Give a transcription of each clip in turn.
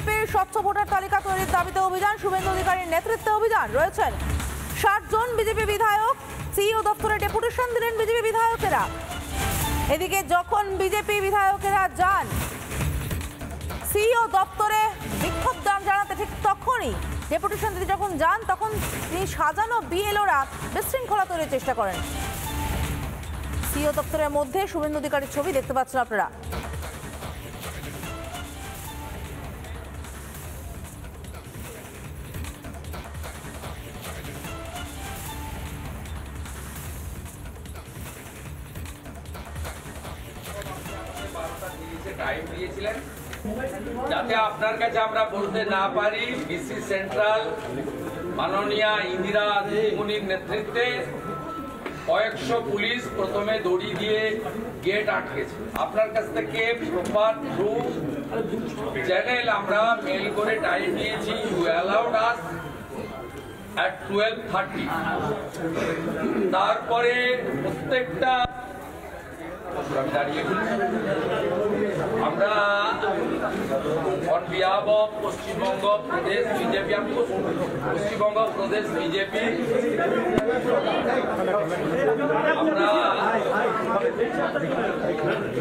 বিজেপির স্বচ্ছ ভোটার তালিকা তৈরির দাবিতে অভিযান, শুভেন্দু অধিকারীর নেতৃত্বে অভিযান। রয়েছেন 60 জন বিজেপি বিধায়ক। সিইও দপ্তরে ডেপুটেশন দিলেন বিজেপি বিধায়কেরা। এদিকে যখন বিজেপি বিধায়কেরা যান সিইও দপ্তরে বিক্ষোভ জানাতে, ঠিক তখনই ডেপুটেশন দিতে যখন যান তখন তিনি সাজানো বিএলওরা বিশৃঙ্খলা তৈরির চেষ্টা করেন। সিইও দপ্তরের মধ্যে শুভেন্দু অধিকারীর ছবি দেখতে পাচ্ছেন আপনারা। টাইম দিয়েছিলেন যাতে আপনার কাছে আমরা বলতে না পারি। বিসি সেন্ট্রাল মাননীয়া ইন্দিরা মুনির নেতৃত্বে কয়েকশো পুলিশ প্রথমে দড়ি দিয়ে গেট আটকেছে। আপনার কাছ থেকে প্রপার প্রুফ চ্যানেল আমরা মেল করে টাইম দিয়েছি। You allowed us at 12:30। তারপরে প্রত্যেকটা আমরা on behalf of পশ্চিমবঙ্গ প্রদেশ বিজেপি, পশ্চিমবঙ্গ প্রদেশ বিজেপি আমরা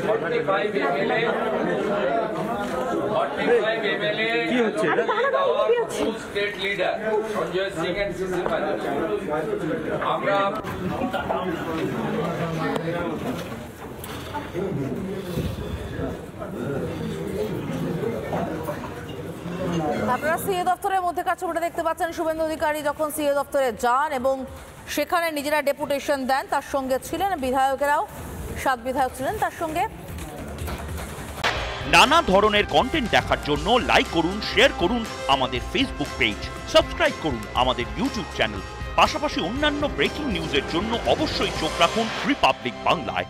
45 MLA কি হচ্ছে state leader Sanjay Singh and CC আমরা আপনারা সিএ দপ্তরের মধ্যেকার ছবিটা দেখতে পাচ্ছেন। শুভেন্দু অধিকারী যখন সিএ দপ্তরে যান এবং সেখানে নিজেরা ডেপুটেশন দেন, তার সঙ্গে ছিলেন বিধায়কেরাও, 7 বিধায়ক ছিলেন তার সঙ্গে। নানা ধরনের কন্টেন্ট দেখার জন্য লাইক করুন, শেয়ার করুন আমাদের ফেসবুক পেজ, সাবস্ক্রাইব করুন আমাদের ইউটিউব চ্যানেল। পাশাপাশি অন্যান্য ব্রেকিং নিউজের জন্য অবশ্যই চোখ রাখুন রিপাবলিক বাংলায়।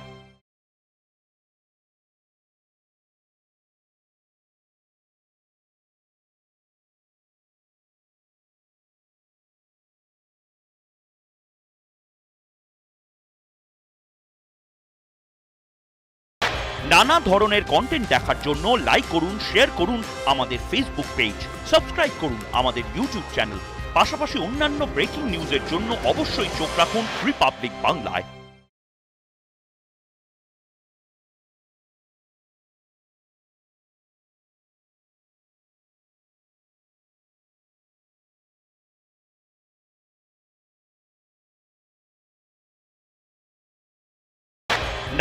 নানা ধরনের কন্টেন্ট দেখার জন্য লাইক করুন, শেয়ার করুন আমাদের ফেসবুক পেজ, সাবস্ক্রাইব করুন আমাদের ইউটিউব চ্যানেল। পাশাপাশি অন্যান্য ব্রেকিং নিউজের জন্য অবশ্যই চোখ রাখুন রিপাবলিক বাংলায়।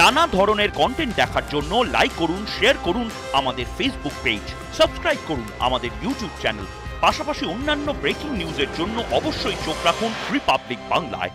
নানা ধরনের কন্টেন্ট দেখার জন্য লাইক করুন, শেয়ার করুন আমাদের ফেসবুক পেজ, সাবস্ক্রাইব করুন আমাদের ইউটিউব চ্যানেল। পাশাপাশি অন্যান্য ব্রেকিং নিউজের জন্য অবশ্যই চোখ রাখুন রিপাবলিক বাংলায়।